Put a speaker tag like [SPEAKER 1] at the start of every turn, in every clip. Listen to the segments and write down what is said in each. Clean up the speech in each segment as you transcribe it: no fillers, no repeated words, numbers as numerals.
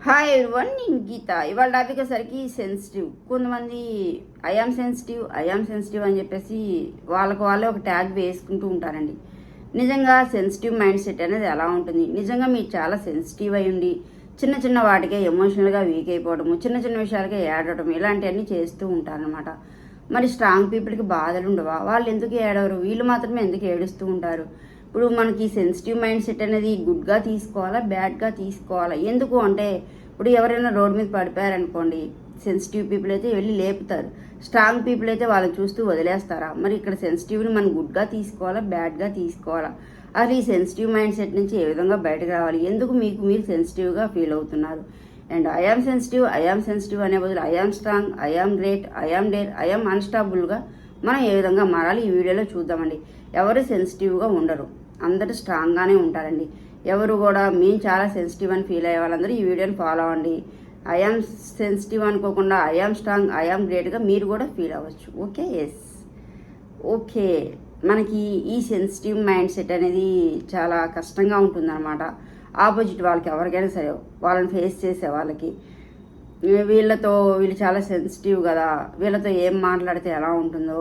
[SPEAKER 1] Hi everyone, నేను గీత. ఇవాళ topic వచ్చేసరికి సెన్సిటివ్. కొంతమంది ఐఆమ్ సెన్సిటివ్ అని చెప్పేసి వాళ్ళకు వాళ్ళే ఒక ట్యాగ్ వేసుకుంటూ ఉంటారండి. నిజంగా సెన్సిటివ్ మైండ్ సెట్ అనేది ఎలా ఉంటుంది? నిజంగా మీరు చాలా సెన్సిటివ్ అయి ఉండి చిన్న చిన్న వాటికే ఎమోషనల్గా వీక్ అయిపోవడము, చిన్న చిన్న విషయాలకే ఏడవడం, ఇలాంటివన్నీ చేస్తూ ఉంటారనమాట. మరి స్ట్రాంగ్ పీపుల్కి బాధలు ఉండవా? వాళ్ళు ఎందుకు ఏడవరు? వీళ్ళు మాత్రమే ఎందుకు ఏడుస్తూ ఉంటారు? ఇప్పుడు మనకి సెన్సిటివ్ మైండ్ సెట్ అనేది గుడ్గా తీసుకోవాలా, బ్యాడ్గా తీసుకోవాలా? ఎందుకు అంటే ఇప్పుడు ఎవరైనా రోడ్ మీద పడిపోయారనుకోండి, సెన్సిటివ్ పీపుల్ అయితే వెళ్ళి లేపుతారు, స్ట్రాంగ్ పీపుల్ అయితే వాళ్ళని చూస్తూ వదిలేస్తారా? మరి ఇక్కడ సెన్సిటివ్ని మనం గుడ్గా తీసుకోవాలా, బ్యాడ్గా తీసుకోవాలా? అసలు ఈ సెన్సిటివ్ మైండ్ సెట్ నుంచి ఏ విధంగా బయటకు రావాలి? ఎందుకు మీరు సెన్సిటివ్గా ఫీల్ అవుతున్నారు? అండ్ ఐఆమ్ సెన్సిటివ్ అనే బదులు I am strong, I am great, I am dare, I am అన్స్టాబుల్గా మనం ఏ విధంగా మారాలి ఈ వీడియోలో చూద్దామండి. ఎవరు సెన్సిటివ్గా ఉండరు, అందరూ స్ట్రాంగ్గానే ఉంటారండి. ఎవరు కూడా మేము చాలా సెన్సిటివ్ అని ఫీల్ అయ్యే వాళ్ళందరూ ఈ వీడియోని ఫాలో అవ్వండి. ఐఆమ్ సెన్సిటివ్ అనుకోకుండా ఐఆమ్ స్ట్రాంగ్, ఐఆమ్ గ్రేట్గా మీరు కూడా ఫీల్ అవ్వచ్చు. Okay, yes, okay. మనకి ఈ సెన్సిటివ్ మైండ్ సెట్ అనేది చాలా కష్టంగా ఉంటుందన్నమాట. ఆపోజిట్ వాళ్ళకి ఎవరికైనా సరే వాళ్ళని ఫేస్ చేసే వాళ్ళకి వీళ్ళు చాలా సెన్సిటివ్ కదా, వీళ్ళతో ఏం మాట్లాడితే ఎలా ఉంటుందో,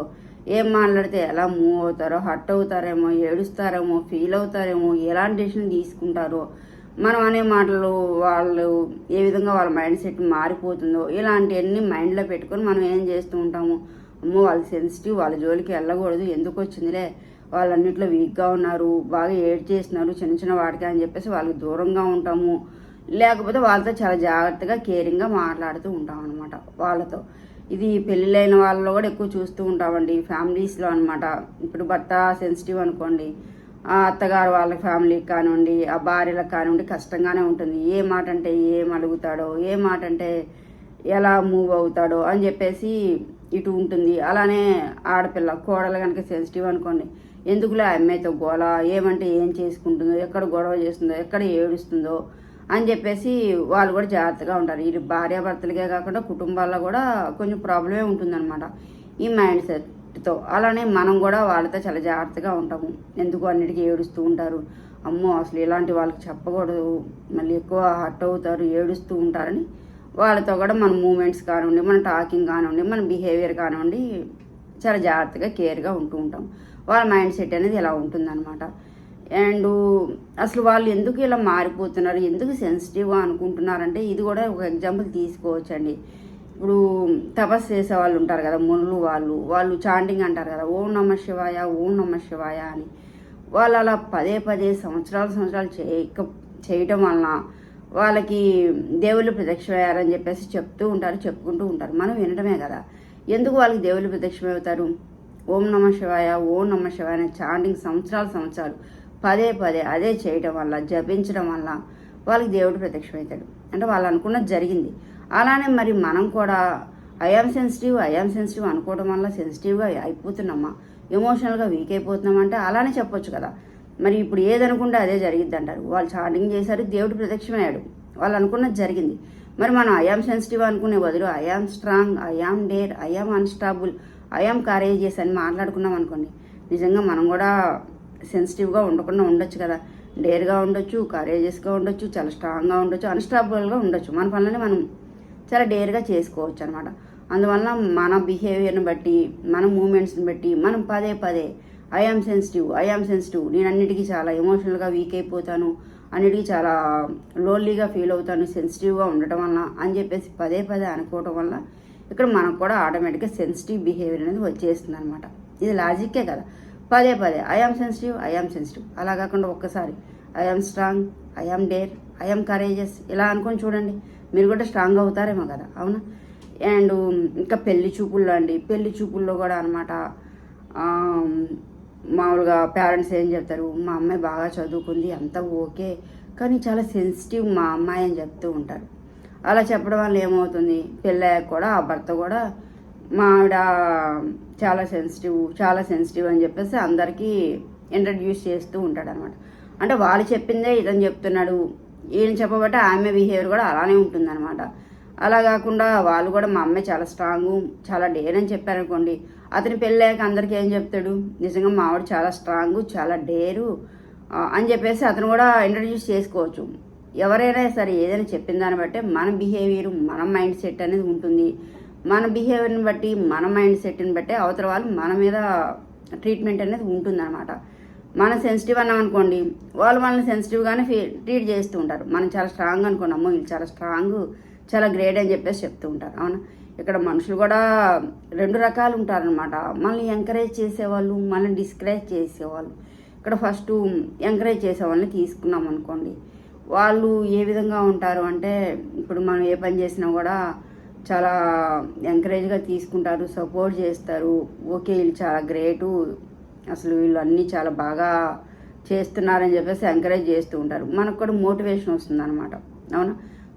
[SPEAKER 1] ఏం మాట్లాడితే ఎలా మూవ్ అవుతారో, హర్ట్ అవుతారేమో, ఏడుస్తారేమో, ఫీల్ అవుతారేమో, ఎలాంటి డెసిషన్ తీసుకుంటారో, మనం అనే మాటలు వాళ్ళు ఏ విధంగా వాళ్ళ మైండ్ సెట్ మారిపోతుందో, ఇలాంటివన్నీ మైండ్లో పెట్టుకొని మనం ఏం చేస్తూ ఉంటాము, అమ్మో వాళ్ళు సెన్సిటివ్, వాళ్ళ జోలికి వెళ్ళకూడదు, ఎందుకు వచ్చిందిలే, వాళ్ళన్నింటిలో వీక్గా ఉన్నారు, బాగా ఏడ్ చేస్తున్నారు చిన్న చిన్న వాటికి అని చెప్పేసి వాళ్ళకి దూరంగా ఉంటాము. లేకపోతే వాళ్ళతో చాలా జాగ్రత్తగా కేరింగ్గా మాట్లాడుతూ ఉంటాం అనమాట వాళ్ళతో. ఇది పెళ్ళిళ్ళైన వాళ్ళలో కూడా ఎక్కువ చూస్తూ ఉంటామండి, ఫ్యామిలీస్లో అనమాట. ఇప్పుడు భర్త సెన్సిటివ్ అనుకోండి, ఆ అత్తగారు వాళ్ళ ఫ్యామిలీకి కానివ్వండి, ఆ భార్యలకు కానివ్వండి కష్టంగానే ఉంటుంది. ఏ మాట అంటే ఏం అడుగుతాడో, ఏ మాట అంటే ఎలా మూవ్ అవుతాడో అని చెప్పేసి ఇటు ఉంటుంది. అలానే ఆడపిల్ల కోడలు కనుక సెన్సిటివ్ అనుకోండి, ఎందుకులే అమ్మాయితో గోల, ఏమంటే ఏం చేసుకుంటుందో, ఎక్కడ గొడవ చేస్తుందో, ఎక్కడ ఏడుస్తుందో అని చెప్పేసి వాళ్ళు కూడా జాగ్రత్తగా ఉంటారు. ఇది భార్యాభర్తలకే కాకుండా కుటుంబాల్లో కూడా కొంచెం ప్రాబ్లమే ఉంటుందన్నమాట ఈ మైండ్ సెట్తో. అలానే మనం కూడా వాళ్ళతో చాలా జాగ్రత్తగా ఉంటాము. ఎందుకు అన్నిటికీ ఏడుస్తూ ఉంటారు, అమ్మో అసలు ఇలాంటి వాళ్ళకి చెప్పకూడదు, మళ్ళీ ఎక్కువ హర్ట్ అవుతారు, ఏడుస్తూ ఉంటారని వాళ్ళతో కూడా మన మూమెంట్స్ కానివ్వండి, మన టాకింగ్ కానివ్వండి, మన బిహేవియర్ కానివ్వండి చాలా జాగ్రత్తగా కేర్గా ఉంటూ ఉంటాం. వాళ్ళ మైండ్ సెట్ అనేది ఇలా ఉంటుందన్నమాట. అండ్ అసలు వాళ్ళు ఎందుకు ఇలా మారిపోతున్నారు, ఎందుకు సెన్సిటివ్గా అనుకుంటున్నారంటే ఇది కూడా ఒక ఎగ్జాంపుల్ తీసుకోవచ్చండి. ఇప్పుడు తపస్సు చేసే వాళ్ళు ఉంటారు కదా, మునులు, వాళ్ళు చాంటింగ్ అంటారు కదా, ఓం నమ శివాయ, ఓం నమ శివాయ అని. వాళ్ళు అలా పదే సంవత్సరాలు చేయటం వలన వాళ్ళకి దేవుళ్ళు ప్రత్యక్షమయ్యారని చెప్పేసి చెప్పుకుంటూ ఉంటారు. మనం వినడమే కదా. ఎందుకు వాళ్ళకి దేవుళ్ళు ప్రత్యక్షమవుతారు? ఓం నమ శివాయ, ఓం నమ శివాయ అనే చాంటింగ్ సంవత్సరాలు పదే అదే చేయడం వల్ల, జపించడం వల్ల వాళ్ళకి దేవుడు ప్రత్యక్షమవుతాడు. అంటే వాళ్ళు అనుకున్నది జరిగింది. అలానే మరి మనం కూడా ఐఆమ్ సెన్సిటివ్ అనుకోవడం వల్ల సెన్సిటివ్గా అయిపోతున్నామా, ఎమోషనల్గా వీక్ అయిపోతున్నామా అంటే అలానే చెప్పొచ్చు కదా. మరి ఇప్పుడు ఏదనుకుంటే అదే జరిగిద్ది అంటారు. వాళ్ళు చాటింగ్ చేశారు, దేవుడు ప్రత్యక్షమయ్యాడు, వాళ్ళు అనుకున్నది జరిగింది. మరి మనం ఐఆమ్ సెన్సిటివ్ అనుకునే బదులు I am strong, I am dare, I am unstable, I am courageous అని మాట్లాడుకున్నాం అనుకోండి, నిజంగా మనం కూడా సెన్సిటివ్గా ఉండకుండా ఉండొచ్చు కదా. డేర్గా ఉండొచ్చు, కరేజియస్గా ఉండొచ్చు, చాలా స్ట్రాంగ్గా ఉండొచ్చు, అన్స్టాబుల్గా ఉండొచ్చు. మన పనులని మనం చాలా డేర్గా చేసుకోవచ్చు అనమాట. అందువల్ల మన బిహేవియర్ని బట్టి, మన మూమెంట్స్ని బట్టి మనం పదే ఐఆమ్ సెన్సిటివ్, నేను అన్నిటికీ చాలా ఎమోషనల్గా వీక్ అయిపోతాను, అన్నిటికీ చాలా లోన్లీగా ఫీల్ అవుతాను సెన్సిటివ్గా ఉండటం వల్ల అని చెప్పేసి పదే అనుకోవటం వల్ల ఇక్కడ మనకు కూడా ఆటోమేటిక్గా సెన్సిటివ్ బిహేవియర్ అనేది వచ్చేస్తుంది అనమాట. ఇది లాజిక్కే కదా. పదే ఐఆమ్ సెన్సిటివ్ అలా కాకుండా ఒక్కసారి I am strong, I am dare, I am courageous ఇలా అనుకొని చూడండి, మీరు కూడా స్ట్రాంగ్ అవుతారేమో కదా, అవునా? అండ్ ఇంకా పెళ్లి చూపుల్లో కూడా అనమాట. మామూలుగా పేరెంట్స్ ఏం చెప్తారు, మా అమ్మాయి బాగా చదువుకుంది, అంతా ఓకే, కానీ చాలా సెన్సిటివ్ మా అమ్మాయి అని చెప్తూ ఉంటారు. అలా చెప్పడం వల్ల ఏమవుతుంది, పెళ్ళయ్యాక కూడా ఆ భర్త కూడా మా ఆవిడ చాలా సెన్సిటివ్ అని చెప్పేసి అందరికీ ఇంట్రడ్యూస్ చేస్తూ ఉంటాడు అనమాట. అంటే వాళ్ళు చెప్పిందే ఇతను చెప్తున్నాడు, ఈయన చెప్పబట్టే ఆమె బిహేవియర్ కూడా అలానే ఉంటుందన్నమాట. అలా కాకుండా వాళ్ళు కూడా మా అమ్మాయి చాలా స్ట్రాంగు, చాలా డేర్ అని చెప్పారనుకోండి, అతని పెళ్ళాక అందరికీ ఏం చెప్తాడు, నిజంగా మా ఆవిడ చాలా స్ట్రాంగు, చాలా డేరు, అని చెప్పేసి అతను కూడా ఇంట్రడ్యూస్ చేసుకోవచ్చు. ఎవరైనా సరే ఏదైనా చెప్పిన దాన్ని బట్టి మన బిహేవియర్, మన మైండ్ సెట్ అనేది ఉంటుంది. మన బిహేవియర్ని బట్టి, మన మైండ్ సెట్ని బట్టి అవతల వాళ్ళు మన మీద ట్రీట్మెంట్ అనేది ఉంటుందన్నమాట. మనం సెన్సిటివ్ అన్నాం అనుకోండి, వాళ్ళు మనల్ని సెన్సిటివ్గానే ట్రీట్ చేస్తూ ఉంటారు. మనం చాలా స్ట్రాంగ్ అనుకున్నాము, వీళ్ళు చాలా స్ట్రాంగ్, చాలా గ్రేట్ అని చెప్పేసి చెప్తూ ఉంటారు. అవునా, ఇక్కడ మనుషులు కూడా 2 రకాలు ఉంటారనమాట. మనల్ని ఎంకరేజ్ చేసేవాళ్ళు, మనల్ని డిస్కరేజ్ చేసేవాళ్ళు. ఇక్కడ ఫస్ట్ ఎంకరేజ్ చేసే వాళ్ళని తీసుకున్నాం అనుకోండి, వాళ్ళు ఏ విధంగా ఉంటారు అంటే, ఇప్పుడు మనం ఏ పని చేసినా కూడా చాలా ఎంకరేజ్గా తీసుకుంటారు, సపోర్ట్ చేస్తారు. ఓకే, వీళ్ళు చాలా గ్రేటు, అసలు వీళ్ళు అన్నీ చాలా బాగా చేస్తున్నారని చెప్పేసి ఎంకరేజ్ చేస్తూ ఉంటారు. మనకు కూడా మోటివేషన్ వస్తుంది అనమాట. అవునా,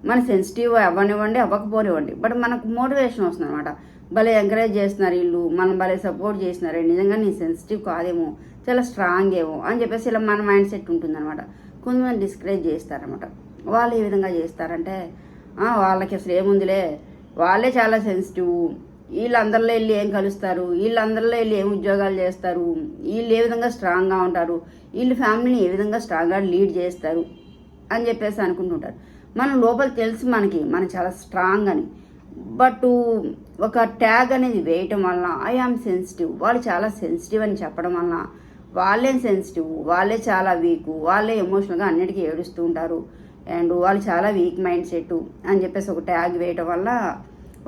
[SPEAKER 1] మన సెన్సిటివ్ అవ్వనివ్వండి, అవ్వకపోనివ్వండి, బట్ మనకు మోటివేషన్ వస్తుంది అనమాట. భలే ఎంకరేజ్ చేస్తున్నారు వీళ్ళు, మనం భలే సపోర్ట్ చేస్తున్నారు, నిజంగా నేను సెన్సిటివ్ కాదేమో, చాలా స్ట్రాంగ్ ఏమో అని చెప్పేసి ఇలా మన మైండ్ సెట్ ఉంటుందన్నమాట. కొంతమంది డిస్కరేజ్ చేస్తారనమాట. వాళ్ళు ఏ విధంగా చేస్తారంటే, వాళ్ళకి అసలు ఏముందిలే, వాళ్ళే చాలా సెన్సిటివ్, వీళ్ళందరిలో వెళ్ళి ఏం కలుస్తారు, వీళ్ళందరిలో వెళ్ళి ఏం ఉద్యోగాలు చేస్తారు, వీళ్ళు ఏ విధంగా స్ట్రాంగ్గా ఉంటారు, వీళ్ళు ఫ్యామిలీని ఏ విధంగా స్ట్రాంగ్గా లీడ్ చేస్తారు అని చెప్పేసి అనుకుంటుంటారు. మనం లోపల తెలుసు మనం చాలా స్ట్రాంగ్ అని, బట్ ఒక ట్యాగ్ అనేది వేయటం వలన ఐ ఆమ్ సెన్సిటివ్, వాళ్ళు చాలా సెన్సిటివ్ అని చెప్పడం వలన వాళ్ళే సెన్సిటివ్, వాళ్ళే చాలా వీక్, వాళ్ళే ఎమోషనల్గా అన్నిటికీ ఏడుస్తూ ఉంటారు, అండ్ వాళ్ళు చాలా వీక్ మైండ్ సెట్ అని చెప్పేసి ఒక ట్యాగ్ వేయటం వల్ల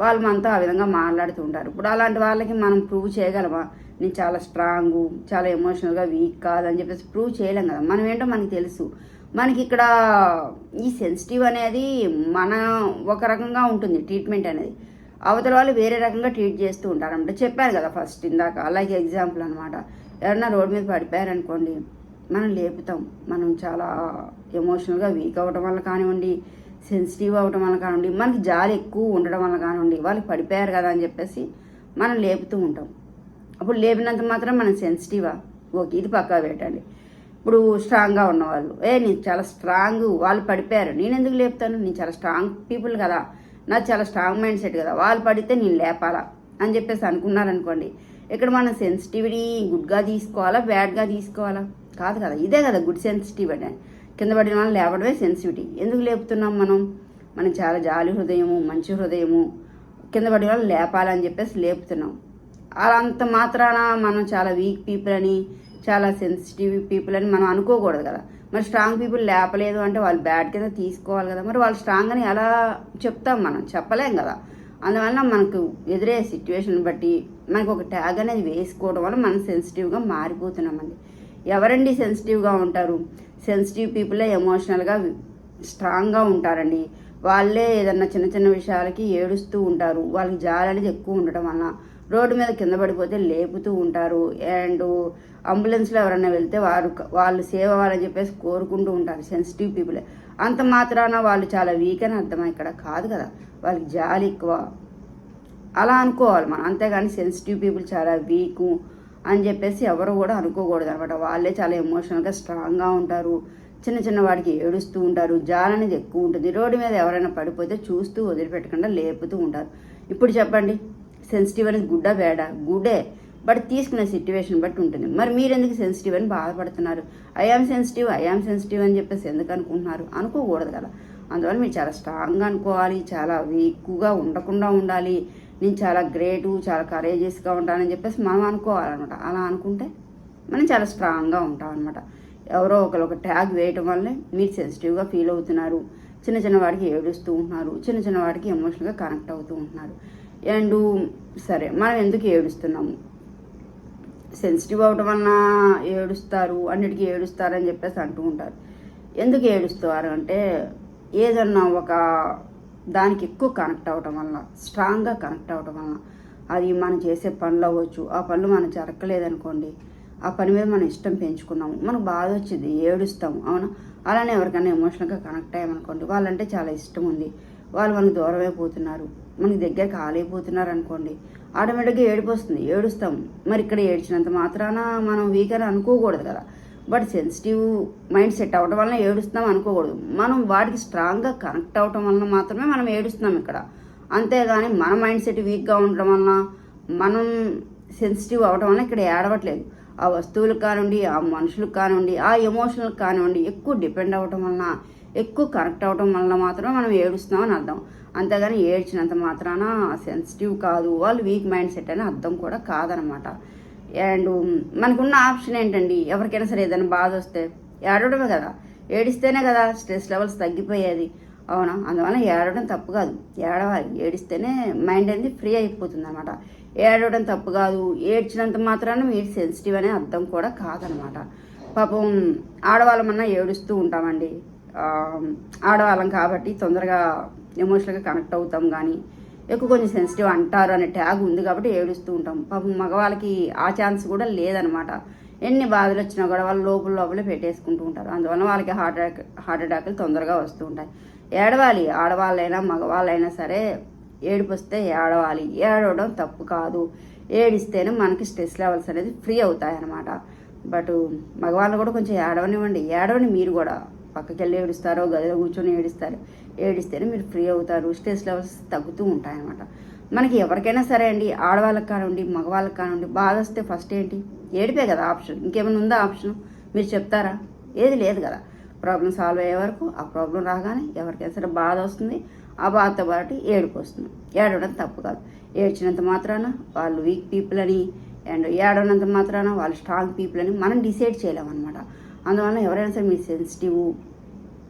[SPEAKER 1] వాళ్ళు మనతో ఆ విధంగా మాట్లాడుతూ ఉంటారు. ఇప్పుడు అలాంటి వాళ్ళకి మనం ప్రూవ్ చేయగలమా, నేను చాలా స్ట్రాంగు, చాలా ఎమోషనల్గా వీక్ కాదని చెప్పేసి ప్రూవ్ చేయలేం కదా. మనం ఏంటో మనకి తెలుసు. మనకి ఇక్కడ ఈ సెన్సిటివ్ అనేది మన ఒక రకంగా ఉంటుంది ట్రీట్మెంట్ అనేది, అవతల వాళ్ళు వేరే రకంగా ట్రీట్ చేస్తూ ఉంటారంట. చెప్పాను కదా ఫస్ట్ ఇందాక, అలాగే ఎగ్జాంపుల్ అనమాట. ఎవరన్నా రోడ్డు మీద పడిపోయారనుకోండి, మనం లేపుతాం. మనం చాలా ఎమోషనల్గా వీక్ అవ్వడం వల్ల కానివ్వండి, సెన్సిటివ్ అవ్వడం వల్ల కానివ్వండి, మనకి జాలి ఎక్కువ ఉండడం వల్ల కానివ్వండి, వాళ్ళు పడిపోయారు కదా అని చెప్పేసి మనం లేపుతూ ఉంటాం. అప్పుడు లేపినంత మాత్రం మనం సెన్సిటివా? ఓకే, ఇది పక్కా పెట్టండి. ఇప్పుడు స్ట్రాంగ్గా ఉన్నవాళ్ళు, నేను చాలా స్ట్రాంగ్, వాళ్ళు పడిపోయారు, నేను ఎందుకు లేపుతాను, నేను చాలా స్ట్రాంగ్ పీపుల్ కదా, నాకు చాలా స్ట్రాంగ్ మైండ్ సెట్ కదా, వాళ్ళు పడితే నేను లేపాలా అని చెప్పేసి అనుకున్నారనుకోండి, ఇక్కడ మనం సెన్సిటివిటీ గుడ్గా తీసుకోవాలా, బ్యాడ్గా తీసుకోవాలా? కాదు కదా, ఇదే కదా గుడ్ సెన్సిటివిటీ. కింద పడిన వాళ్ళు లేపడమే సెన్సిటివిటీ. ఎందుకు లేపుతున్నాం మనం చాలా జాలి హృదయము, మంచి హృదయము, కింద పడిన వాళ్ళు లేపాలని చెప్పేసి లేపుతున్నాం. అలా అంత మాత్రాన మనం చాలా వీక్ పీపుల్ అని, చాలా సెన్సిటివ్ పీపుల్ అని మనం అనుకోకూడదు కదా. మరి స్ట్రాంగ్ పీపుల్ లేపలేదు అంటే వాళ్ళు బ్యాడ్ కింద తీసుకోవాలి కదా. మరి వాళ్ళు స్ట్రాంగ్ అని ఎలా చెప్తాం, మనం చెప్పలేం కదా. అందువల్ల మనకు ఎదురే సిచ్యువేషన్ బట్టి మనకు ఒక ట్యాగ్ అనేది వేసుకోవడం వల్ల మనం సెన్సిటివ్గా మారిపోతున్నామండి. ఎవరండి సెన్సిటివ్గా ఉంటారు? సెన్సిటివ్ పీపులే ఎమోషనల్గా స్ట్రాంగ్గా ఉంటారండి. వాళ్ళే ఏదన్నా చిన్న చిన్న విషయాలకి ఏడుస్తూ ఉంటారు. వాళ్ళకి జాలి అనేది ఎక్కువ ఉండటం వలన రోడ్డు మీద కింద పడిపోతే లేపుతూ ఉంటారు. అండ్ అంబులెన్స్లో ఎవరైనా వెళ్తే వాళ్ళు సేవ్ అవ్వాలని చెప్పేసి కోరుకుంటూ ఉంటారు. సెన్సిటివ్ పీపులే. అంత మాత్రాన వాళ్ళు చాలా వీక్ అని అర్థం ఇక్కడ కాదు కదా. వాళ్ళకి జాలి ఎక్కువ అలా అనుకోవాలి మనం, అంతేగాని సెన్సిటివ్ పీపుల్ చాలా వీకు అని చెప్పేసి ఎవరు కూడా అనుకోకూడదు అనమాట. వాళ్ళే చాలా ఎమోషనల్గా స్ట్రాంగ్గా ఉంటారు. చిన్న చిన్న వాడికి ఏడుస్తూ ఉంటారు. జాలి అనేది ఎక్కువ ఉంటుంది. రోడ్డు మీద ఎవరైనా పడిపోతే చూస్తూ వదిలిపెట్టకుండా లేపుతూ ఉంటారు. ఇప్పుడు చెప్పండి, సెన్సిటివ్ అనేది గుడ్డా బ్యాడా? గుడ్డే, బట్ తీసుకునే సిట్యువేషన్ బట్టి ఉంటుంది. మరి మీరు ఎందుకు సెన్సిటివ్ అని బాధపడుతున్నారు? ఐ ఆమ్ సెన్సిటివ్ అని చెప్పేసి ఎందుకు అనుకుంటున్నారు? అనుకోకూడదు కదా. అందువల్ల మీరు చాలా స్ట్రాంగ్గా అనుకోవాలి, చాలా వీక్గా ఉండకుండా ఉండాలి. నేను చాలా గ్రేటు, చాలా కరేజియస్గా ఉంటానని చెప్పేసి మనం అనుకోవాలన్నమాట. అలా అనుకుంటే మనం చాలా స్ట్రాంగ్గా ఉంటాం అనమాట. ఎవరో ఒక ట్యాగ్ వేయటం వల్లే మీరు సెన్సిటివ్గా ఫీల్ అవుతున్నారు. చిన్న చిన్న వాడికి ఏడుస్తూ ఉంటున్నారు. చిన్న చిన్న వాడికి ఎమోషనల్గా కనెక్ట్ అవుతూ ఉంటున్నారు. అండ్ సరే, మనం ఎందుకు ఏడుస్తున్నాము? సెన్సిటివ్ అవడం వలన ఏడుస్తారు, అన్నిటికీ ఏడుస్తారు అని చెప్పేసి అంటూ ఉంటారు. ఎందుకు ఏడుస్తారు అంటే, ఏదన్నా ఒక దానికి ఎక్కువ కనెక్ట్ అవ్వటం వలన, స్ట్రాంగ్గా కనెక్ట్ అవ్వటం వలన, అది మనం చేసే పనులు అవ్వచ్చు. ఆ పనులు మనం జరగలేదనుకోండి, ఆ పని మీద మనం ఇష్టం పెంచుకున్నాము, మనకు బాధ వచ్చింది, ఏడుస్తాము. అవునా? అలానే ఎవరికైనా ఎమోషనల్గా కనెక్ట్ అయ్యామనుకోండి, వాళ్ళంటే చాలా ఇష్టం ఉంది, వాళ్ళు మనకు దూరం అయిపోతున్నారు, మనకి దగ్గర కాలేకపోతున్నారు అనుకోండి, ఆటోమేటిక్గా ఏడుపు వస్తుంది, ఏడుస్తాము. మరి ఇక్కడ ఏడ్చినంత మాత్రాన మనం వీక్ అని అనుకోకూడదు కదా. బట్ సెన్సిటివ్ మైండ్ సెట్ అవ్వడం వలన ఏడుస్తున్నాం అనుకోకూడదు. మనం వాటికి స్ట్రాంగ్గా కనెక్ట్ అవ్వటం వలన మాత్రమే మనం ఏడుస్తున్నాం ఇక్కడ. అంతేగాని మన మైండ్ సెట్ వీక్గా ఉండడం వలన, మనం సెన్సిటివ్ అవ్వడం వలన ఇక్కడ ఏడవట్లేదు. ఆ వస్తువులకు కానివ్వండి, ఆ మనుషులకు కానివ్వండి, ఆ ఎమోషనల్కి కానివ్వండి ఎక్కువ డిపెండ్ అవ్వటం వలన, ఎక్కువ కనెక్ట్ అవ్వటం వలన మాత్రమే మనం ఏడుస్తున్నామని అర్థం. అంతేగాని ఏడ్చినంత మాత్రాన సెన్సిటివ్ కాదు, వాళ్ళు వీక్ మైండ్ సెట్ అని అర్థం కూడా కాదనమాట. అండ్ మనకున్న ఆప్షన్ ఏంటండి, ఎవరికైనా సరే ఏదైనా బాధ వస్తే ఏడవడమే కదా, ఏడిస్తేనే కదా స్ట్రెస్ లెవెల్స్ తగ్గిపోయేది, అవునా? అందువల్ల ఏడవడం తప్పు కాదు, ఏడవాలి. ఏడిస్తేనే మైండ్ అనేది ఫ్రీ అయిపోతుంది అనమాట. ఏడవడం తప్పు కాదు, ఏడ్చినంత మాత్రాన మీరు సెన్సిటివ్ అనే అర్థం కూడా కాదనమాట. పాపం ఆడవాళ్ళమన్నా ఏడుస్తూ ఉంటామండి, ఆడవాళ్ళం కాబట్టి తొందరగా ఎమోషనల్గా కనెక్ట్ అవుతాం, కానీ ఎక్కువ కొంచెం సెన్సిటివ్ అంటారు అనే ట్యాగ్ ఉంది కాబట్టి ఏడుస్తూ ఉంటాం. పాపం మగవాళ్ళకి ఆ ఛాన్స్ కూడా లేదనమాట. ఎన్ని బాధలు వచ్చినా కూడా వాళ్ళు లోపలే పెట్టేసుకుంటూ ఉంటారు. అందువల్ల వాళ్ళకి హార్ట్ అటాక్లు తొందరగా వస్తూ ఉంటాయి. ఏడవాలి, ఆడవాళ్ళైనా మగవాళ్ళైనా సరే ఏడుపు వస్తే ఏడవాలి. ఏడవడం తప్పు కాదు, ఏడిస్తేనే మనకి స్ట్రెస్ లెవెల్స్ అనేది ఫ్రీ అవుతాయి అన్నమాట. బట్ మగవాళ్ళు కూడా కొంచెం ఏడవని మీరు కూడా పక్కకి వెళ్ళి ఏడుస్తారో గదిలో కూర్చొని ఏడిస్తేనే మీరు ఫ్రీ అవుతారు, స్ట్రెస్ లెవెల్స్ తగ్గుతూ ఉంటాయన్నమాట. మనకి ఎవరికైనా సరే అండి, ఆడవాళ్ళకి కానివ్వండి మగవాళ్ళకి కానివ్వండి, బాధ వస్తే ఫస్ట్ ఏంటి, ఏడిపే కదా ఆప్షన్. ఇంకేమైనా ఉందా ఆప్షన్? మీరు చెప్తారా? ఏది లేదు కదా. ప్రాబ్లం సాల్వ్ అయ్యే వరకు, ఆ ప్రాబ్లం రాగానే ఎవరికైనా సరే బాధ వస్తుంది, ఆ బాధతో పాటు ఏడుపు వస్తుంది. ఏడవడం తప్పు కాదు. ఏడ్చినంత మాత్రాన వాళ్ళు వీక్ పీపుల్ అని, అండ్ ఏడవనంత మాత్రాన వాళ్ళు స్ట్రాంగ్ పీపుల్ అని మనం డిసైడ్ చేయలేమన్నమాట. అందువల్ల ఎవరైనా సరే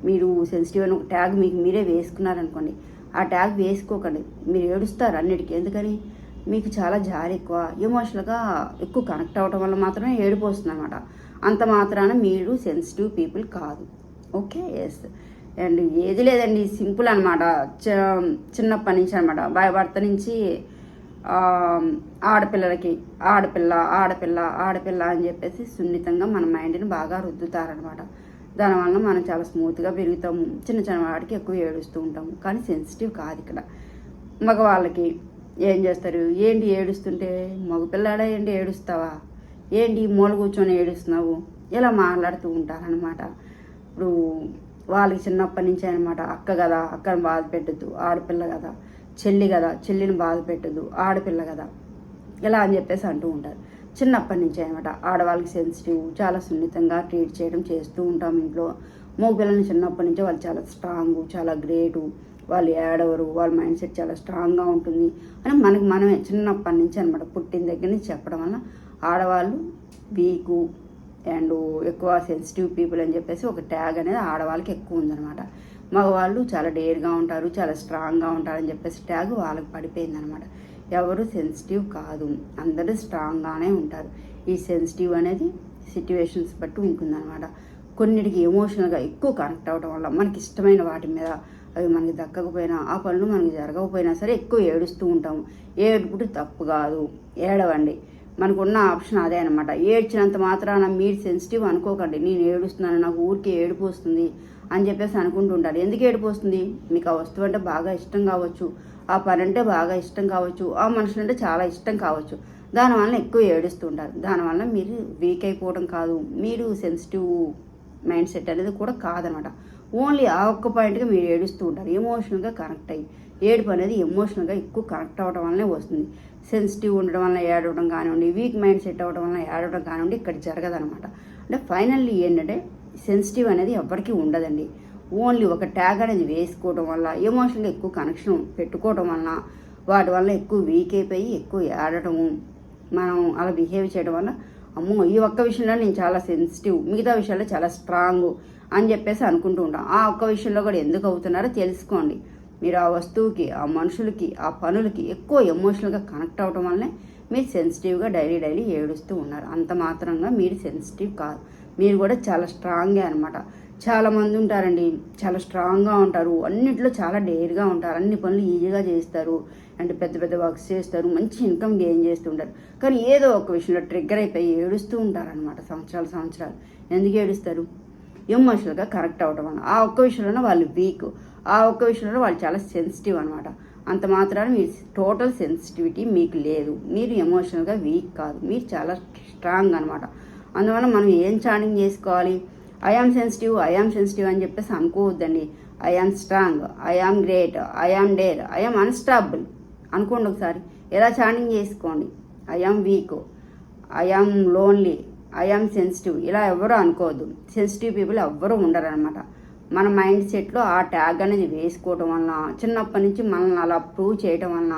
[SPEAKER 1] మీరు సెన్సిటివ్ అని ఒక ట్యాగ్ మీకు మీరే వేసుకున్నారనుకోండి, ఆ ట్యాగ్ వేసుకోకండి. మీరు ఏడుస్తారు అన్నిటికీ, ఎందుకని మీకు చాలా జాలి ఎక్కువ, ఎమోషనల్గా ఎక్కువ కనెక్ట్ అవ్వడం వల్ల మాత్రమే ఏడుపు వస్తుంది అనమాట. అంత మాత్రాన మీరు సెన్సిటివ్ పీపుల్ కాదు. Okay, yes. అండ్ ఏది లేదండి, సింపుల్ అనమాట. చిన్నప్పటి నుంచి అనమాట, భర్త నుంచి ఆడపిల్లలకి ఆడపిల్ల అని చెప్పేసి సున్నితంగా మన మైండ్ని బాగా రుద్దుతారనమాట. దానివల్ల మనం చాలా స్మూత్గా పెరుగుతాము. చిన్న వాటికి ఎక్కువ ఏడుస్తూ ఉంటాము, కానీ సెన్సిటివ్ కాదు ఇక్కడ. మగవాళ్ళకి ఏం చేస్తారు, ఏంటి ఏడుస్తుంటే, మగపిల్లాడా ఏంటి ఏడుస్తావా, ఏంటి మూల కూర్చొని ఏడుస్తున్నావు, ఇలా మాట్లాడుతూ ఉంటారనమాట. ఇప్పుడు వాళ్ళకి చిన్నప్పటి నుంచి అనమాట, అక్క కదా అక్కని బాధ పెట్టద్దు, ఆడపిల్ల కదా, చెల్లి కదా చెల్లిని బాధ పెట్టద్దు, ఆడపిల్ల కదా, ఇలా అని చెప్పేసి అంటూ ఉంటారు చిన్నప్పటి నుంచి అనమాట. ఆడవాళ్ళకి సెన్సిటివ్, చాలా సున్నితంగా ట్రీట్ చేయడం చేస్తూ ఉంటాం ఇంట్లో. మగపిల్లల్ని చిన్నప్పటి నుంచి వాళ్ళు చాలా స్ట్రాంగ్, చాలా గ్రేటు, వాళ్ళు ఏడవరు, వాళ్ళ మైండ్ సెట్ చాలా స్ట్రాంగ్గా ఉంటుంది అని మనమే చిన్నప్పటి నుంచి అనమాట, పుట్టిన దగ్గర నుంచి చెప్పడం వల్ల ఆడవాళ్ళు వీకు అండ్ ఎక్కువ సెన్సిటివ్ పీపుల్ అని చెప్పేసి ఒక ట్యాగ్ అనేది ఆడవాళ్ళకి ఎక్కువ ఉందన్నమాట. మగవాళ్ళు చాలా డేర్గా ఉంటారు, చాలా స్ట్రాంగ్గా ఉంటారని చెప్పేసి ట్యాగ్ వాళ్ళకి పడిపోయిందనమాట. ఎవరు సెన్సిటివ్ కాదు, అందరూ స్ట్రాంగ్గానే ఉంటారు. ఈ సెన్సిటివ్ అనేది సిట్యువేషన్స్ బట్టి ఉంటుందన్నమాట. కొన్నిటికి ఎమోషనల్గా ఎక్కువ కనెక్ట్ అవ్వడం వల్ల మనకి ఇష్టమైన వాటి మీద, అవి మనకి దక్కకపోయినా, ఆ పనులు మనకి జరగకపోయినా సరే ఎక్కువ ఏడుస్తూ ఉంటాము. ఏడుపుడు తప్పు కాదు, ఏడవండి. మనకున్న ఆప్షన్ అదే అనమాట. ఏడ్చినంత మాత్రాన మీరు సెన్సిటివ్ అనుకోకండి, నేను ఏడుస్తున్నాను, నాకు ఊరికే ఏడుపు వస్తుంది అని చెప్పేసి అనుకుంటూ ఉంటారు. ఎందుకు ఏడుపు వస్తుంది? మీకు ఆ వస్తువు అంటే బాగా ఇష్టం కావచ్చు, ఆ పని అంటే బాగా ఇష్టం కావచ్చు, ఆ మనుషులు అంటే చాలా ఇష్టం కావచ్చు, దానివల్ల ఎక్కువ ఏడుస్తూ ఉంటారు. దానివల్ల మీరు వీక్ అయిపోవడం కాదు, మీరు సెన్సిటివ్ మైండ్ సెట్ అనేది కూడా కాదనమాట. ఓన్లీ ఆ ఒక్క పాయింట్గా మీరు ఏడుస్తూ ఉంటారు, ఎమోషనల్గా కనెక్ట్ అయ్యి. ఏడుపు అనేది ఎమోషనల్గా ఎక్కువ కనెక్ట్ అవ్వడం వల్లనే వస్తుంది. సెన్సిటివ్ ఉండడం వల్ల ఏడవడం కానివ్వండి, వీక్ మైండ్ సెట్ అవ్వడం వల్ల ఏడవడం కానివ్వండి, ఇక్కడ జరగదనమాట. అంటే ఫైనల్లీ ఏంటంటే సెన్సిటివ్ అనేది ఎవరికి ఉండదండి. ఓన్లీ ఒక ట్యాగ్ అనేది వేసుకోవడం వల్ల, ఎమోషనల్గా ఎక్కువ కనెక్షన్ పెట్టుకోవడం వల్ల, వాటి వల్ల ఎక్కువ వీక్ అయిపోయి ఎక్కువ ఏడటము, మనం అలా బిహేవ్ చేయడం వల్ల, అమ్మో ఈ ఒక్క విషయంలో నేను చాలా సెన్సిటివ్, మిగతా విషయాల్లో చాలా స్ట్రాంగ్ అని చెప్పేసి అనుకుంటూ ఉంటాం. ఆ ఒక్క విషయంలో కూడా ఎందుకు అవుతున్నారో తెలుసుకోండి. మీరు ఆ వస్తువుకి, ఆ మనుషులకి, ఆ పనులకి ఎక్కువ ఎమోషనల్గా కనెక్ట్ అవ్వడం వల్లనే మీరు సెన్సిటివ్గా డైలీ ఏడుస్తూ ఉన్నారు. అంత మాత్రంగా మీరు సెన్సిటివ్ కాదు, మీరు కూడా చాలా స్ట్రాంగే అనమాట. చాలామంది ఉంటారండి, చాలా స్ట్రాంగ్గా ఉంటారు, అన్నింటిలో చాలా డేర్గా ఉంటారు, అన్ని పనులు ఈజీగా చేస్తారు, అంటే పెద్ద వర్క్స్ చేస్తారు, మంచి ఇన్కమ్ గెయిన్ చేస్తూ ఉంటారు. కానీ ఏదో ఒక విషయంలో ట్రిగ్గర్ అయిపోయి ఏడుస్తూ ఉంటారనమాట సంవత్సరాలు. ఎందుకు ఏడుస్తారు? ఎమోషనల్గా కనెక్ట్ అవ్వడం వల్ల. ఆ ఒక్క విషయంలోనే వాళ్ళు వీక్, ఆ ఒక్క విషయంలో వాళ్ళు చాలా సెన్సిటివ్ అనమాట. అంత మాత్రాన మీరు టోటల్ సెన్సిటివిటీ మీకు లేదు, మీరు ఎమోషనల్గా వీక్ కాదు, మీరు చాలా స్ట్రాంగ్ అనమాట. అందువల్ల మనం ఏం చాటింగ్ చేసుకోవాలి? ఐ ఆమ్ సెన్సిటివ్ అని చెప్పేసి అనుకోవద్దండి. I am strong, I am great, I am dare, I am unstable అనుకోండి ఒకసారి. ఎలా చాటింగ్ చేసుకోండి? I am weak, I am lonely, I am sensitive ఇలా ఎవరు అనుకోవద్దు. సెన్సిటివ్ పీపుల్ ఎవ్వరూ ఉండరు అనమాట. మన మైండ్ సెట్లో ఆ ట్యాగ్ అనేది వేసుకోవటం వలన, చిన్నప్పటి నుంచి మనల్ని అలా ప్రూవ్ చేయటం వలన,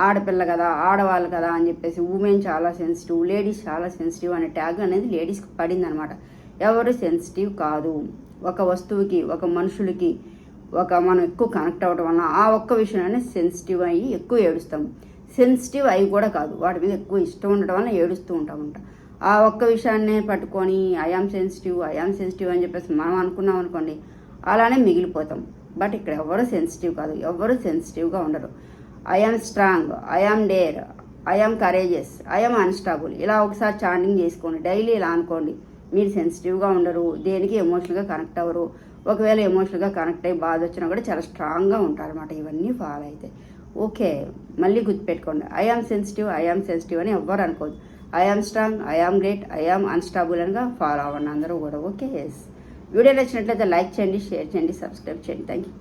[SPEAKER 1] ఆడపిల్ల కదా, ఆడవాళ్ళు కదా అని చెప్పేసి ఉమెన్ చాలా సెన్సిటివ్, లేడీస్ చాలా సెన్సిటివ్ అనే ట్యాగ్ అనేది లేడీస్కి పడింది అనమాట. ఎవరు సెన్సిటివ్ కాదు. ఒక వస్తువుకి, ఒక మనుషులకి, మనం ఎక్కువ కనెక్ట్ అవ్వడం వలన ఆ ఒక్క విషయంలోనే సెన్సిటివ్ అయ్యి ఎక్కువ ఏడుస్తాము. సెన్సిటివ్ అయ్యి కూడా కాదు, వాటి మీద ఎక్కువ ఇష్టం ఉండటం వల్ల ఏడుస్తూ ఉంటామంట. ఆ ఒక్క విషయాన్నే పట్టుకొని ఐఆమ్ సెన్సిటివ్ అని చెప్పేసి మనం అనుకున్నాం అనుకోండి, అలానే మిగిలిపోతాం. బట్ ఇక్కడ ఎవరు సెన్సిటివ్ కాదు, ఎవరు సెన్సిటివ్గా ఉండరు. I am strong, I am dare, I am courageous, I am unstable ఇలా ఒకసారి చాంటింగ్ చేసుకోండి. డైలీ ఇలా అనుకోండి. మీరు సెన్సిటివ్గా ఉండరు, దేనికి ఎమోషనల్గా కనెక్ట్ అవ్వరు. ఒకవేళ ఎమోషనల్గా కనెక్ట్ అయ్యి బాధ వచ్చినా కూడా చాలా స్ట్రాంగ్గా ఉంటారన్నమాట. ఇవన్నీ ఫాలో అయితే ఓకే. మళ్ళీ గుర్తుపెట్టుకోండి, ఐఆమ్ సెన్సిటివ్ అని ఎవ్వరు అనుకోదు. I am strong, I am great, I am unstable అనగా ఫాలో అవ్వండి అందరూ కూడా. ఓకే. వీడియో నచ్చినట్లయితే లైక్ చేయండి, షేర్ చేయండి, సబ్స్క్రైబ్ చేయండి. Thank you.